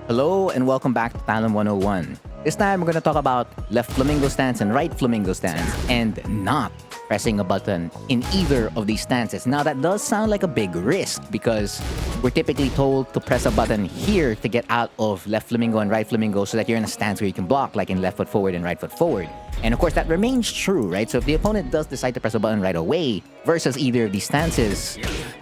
Hello and welcome back to Talon 101. This time we're going to talk about left flamingo stance and right flamingo stance and not pressing a button in either of these stances. Now that does sound like a big risk because we're typically told to press a button here to get out of left flamingo and right flamingo so that you're in a stance where you can block, like in left foot forward and right foot forward. And of course that remains true, right? So if the opponent does decide to press a button right away versus either of these stances,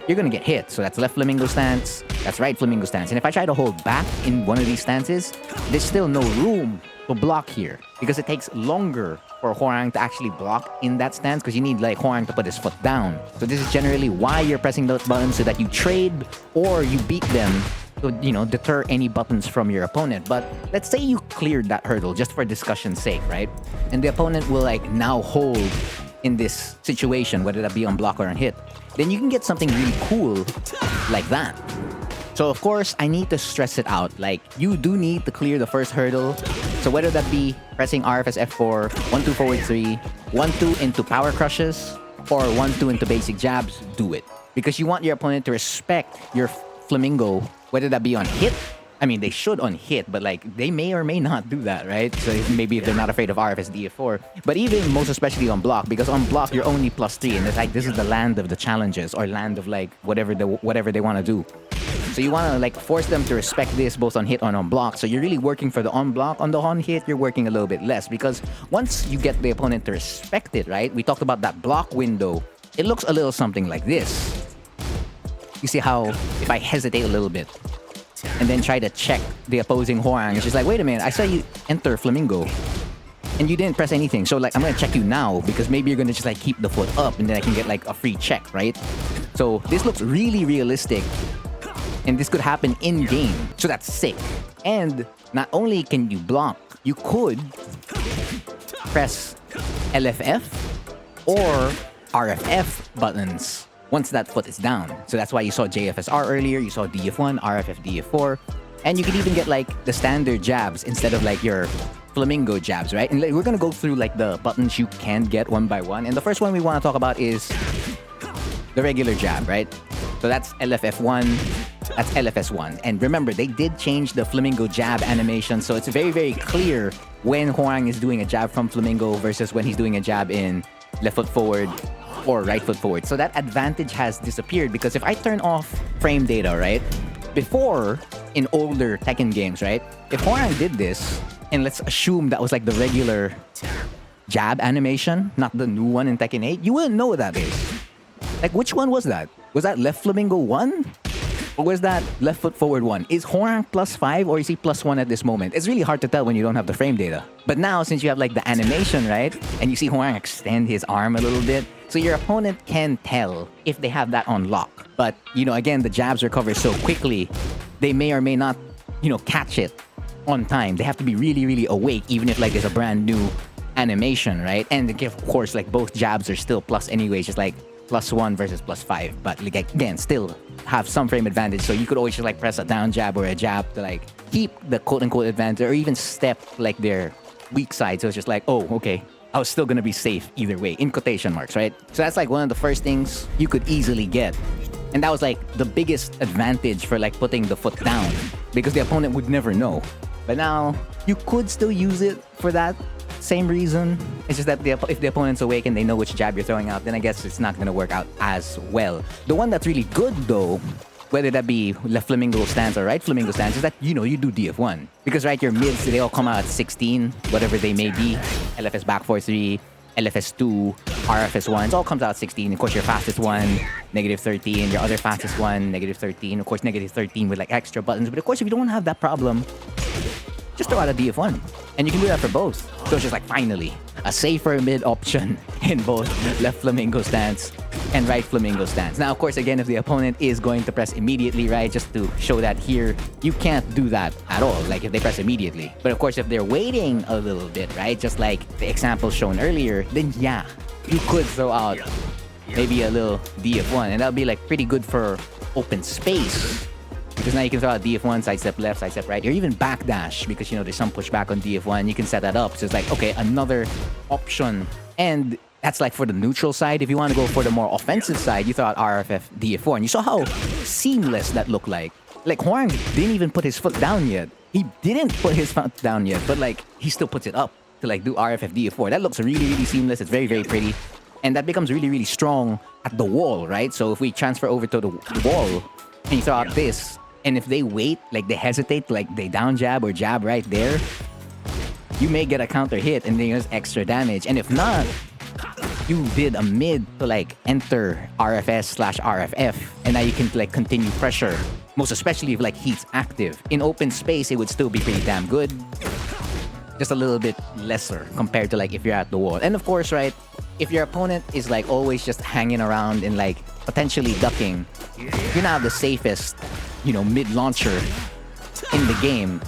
you're gonna get hit. So that's left flamingo stance, that's right flamingo stance. And if I try to hold back in one of these stances, there's still no room to block here because it takes longer for Hwoarang to actually block in that stance because you need like Hwoarang to put his foot down. So this is generally why you're pressing those buttons, so that you trade or you beat them to, deter any buttons from your opponent. But let's say you cleared that hurdle just for discussion's sake, right? And the opponent will like now hold in this situation, whether that be on block or on hit. Then you can get something really cool like that. So of course, I need to stress it out. Like, you do need to clear the first hurdle. So whether that be pressing RFF F4, 1-2 forward 3, 1-2 into power crushes, or 1-2 into basic jabs, do it. Because you want your opponent to respect your flamingo, whether that be on hit. I mean, they should on hit, but like, they may or may not do that, right? So maybe if they're not afraid of RFF DF+4. But even most especially on block, because on block, you're only +3. And it's like, this is the land of the challenges, or land of like, whatever they want to do. So you want to like force them to respect this both on hit and on block. So you're really working for the on block. On the on hit, you're working a little bit less because once you get the opponent to respect it, right? We talked about that block window. It looks a little something like this. You see how if I hesitate a little bit and then try to check the opposing Hwoarang, it's just like, wait a minute, I saw you enter flamingo and you didn't press anything. So like, I'm going to check you now because maybe you're going to just like keep the foot up and then I can get like a free check, right? So this looks really realistic. And this could happen in-game. So that's sick. And not only can you block, you could press LFF or RFF buttons once that foot is down. So that's why you saw JFSR earlier, you saw DF1, RFF DF4. And you could even get like the standard jabs instead of like your flamingo jabs, right? And we're gonna go through like the buttons you can get one by one. And the first one we want to talk about is the regular jab, right? So that's LFF1. That's LFS1. And remember, they did change the Flamingo jab animation, so it's very, very clear when Hwoarang is doing a jab from Flamingo versus when he's doing a jab in left foot forward or right foot forward. So that advantage has disappeared because if I turn off frame data, right? Before, in older Tekken games, right? If Hwoarang did this, and let's assume that was like the regular jab animation, not the new one in Tekken 8, you wouldn't know what that is. Like, which one was that? Was that left Flamingo 1? Or was that left foot forward 1? Is Hwoarang +5 or is he +1 at this moment? It's really hard to tell when you don't have the frame data. But now, since you have like the animation, right? And you see Hwoarang extend his arm a little bit. So your opponent can tell if they have that on lock. But, again, the jabs recover so quickly, they may or may not, catch it on time. They have to be really, really awake, even if like there's a brand new animation, right? And of course, like both jabs are still plus anyway, just like +1 versus +5, but like again, still have some frame advantage. So you could always just like press a down jab or a jab to like keep the quote-unquote advantage, or even step like their weak side. So it's just like, oh, okay, I was still gonna be safe either way, in quotation marks, right? So that's like one of the first things you could easily get. And that was like the biggest advantage for like putting the foot down because the opponent would never know. But now you could still use it for that same reason. It's just that if the opponent's awake and they know which jab you're throwing out, then I guess it's not going to work out as well. The one that's really good though, whether that be left flamingo stance or right flamingo stance, is that you do DF1. Because right, your mids, they all come out at 16, whatever they may be. LFS back 4-3, LFS2, RFS1, it all comes out at 16. Of course, your fastest one, -13. Your other fastest one, -13. Of course, -13 with like extra buttons. But of course, if you don't have that problem, just throw out a DF1. And you can do that for both. So it's just like, finally, a safer mid option in both left flamingo stance and right flamingo stance. Now, of course, again, if the opponent is going to press immediately, right, just to show that here, you can't do that at all, like if they press immediately. But of course, if they're waiting a little bit, right, just like the example shown earlier, then yeah, you could throw out maybe a little DF1. And that'll be like pretty good for open space. Because now you can throw out DF1, sidestep left, sidestep right, or even backdash because, there's some pushback on DF1. You can set that up. So it's like, okay, another option. And that's like for the neutral side. If you want to go for the more offensive side, you throw out RFF DF4. And you saw how seamless that looked like. Like, Hwoarang didn't even put his foot down yet. He didn't put his foot down yet, but like, he still puts it up to like do RFF DF+4. That looks really, really seamless. It's very, very pretty. And that becomes really, really strong at the wall, right? So if we transfer over to the wall and you throw out this, and if they wait, like they hesitate, like they down jab or jab right there, you may get a counter hit and then there's extra damage. And if not, you did a mid to like enter RFS/RFF, and now you can like continue pressure. Most especially if like heat's active. In open space, it would still be pretty damn good. Just a little bit lesser compared to like if you're at the wall. And of course, right, if your opponent is like always just hanging around and like potentially ducking, you're not the safest, you know, mid launcher in the game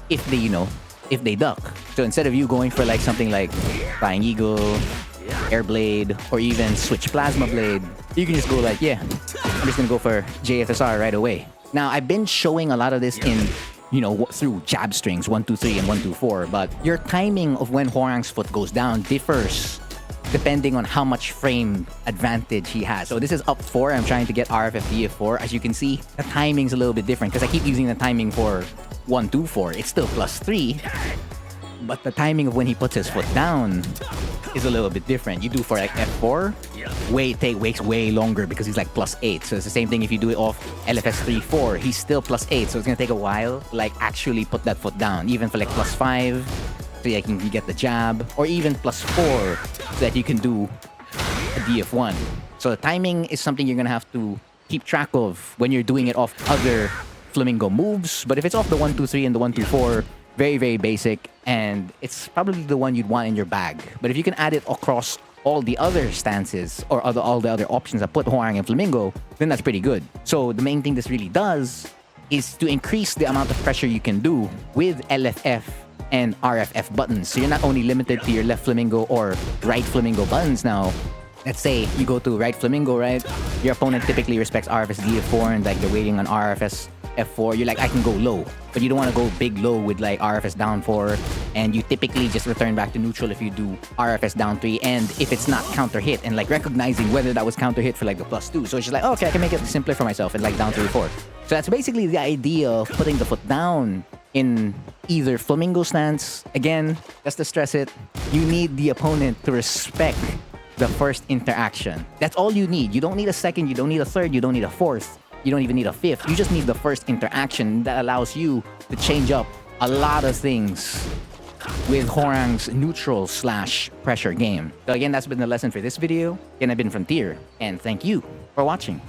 if they, you know, if they duck. So instead of you going for like something like Flying Eagle, Air Blade, or even switch Plasma Blade, you can just go like, yeah, I'm just gonna go for JFSR right away. Now, I've been showing a lot of this in, you know, through jab strings 1, 2, 3 and 1, 2, 4, but your timing of when Hwoarang's foot goes down differs depending on how much frame advantage he has. So this is up 4. I'm trying to get RFF DF+4. As you can see, the timing's a little bit different because I keep using the timing for 1, 2, 4. It's still +3, but the timing of when he puts his foot down is a little bit different. You do for like F4, takes way longer because he's like +8. So it's the same thing if you do it off LFS 3-4, he's still +8. So it's gonna take a while to like actually put that foot down. Even for like +5, so you can get the jab, or even +4, so that you can do a DF1. So the timing is something you're gonna have to keep track of when you're doing it off other Flamingo moves. But if it's off the 1, 2, 3 and the 1, 2, 4, very, very basic, and it's probably the one you'd want in your bag. But if you can add it across all the other stances or all the other options that put Hwoarang and Flamingo, then that's pretty good. So the main thing this really does is to increase the amount of pressure you can do with LFF and RFF buttons. So you're not only limited to your left Flamingo or right Flamingo buttons now. Let's say you go to right Flamingo, right? Your opponent typically respects RFS DF+4 and like they're waiting on RFS F4. You're like, I can go low, but you don't want to go big low with like RFS down 4, and you typically just return back to neutral if you do RFS down 3, and if it's not counter hit, and like recognizing whether that was counter hit for like the +2. So it's just like, oh, okay, I can make it simpler for myself and like down 3, 4. So that's basically the idea of putting the foot down in either Flamingo stance. Again, just to stress it, you need the opponent to respect the first interaction. That's all you need. You don't need a second, you don't need a third, you don't need a fourth. You don't even need a fifth. You just need the first interaction that allows you to change up a lot of things with Hwoarang's neutral/pressure game. So again, that's been the lesson for this video. Again, I've been Frontier, and thank you for watching.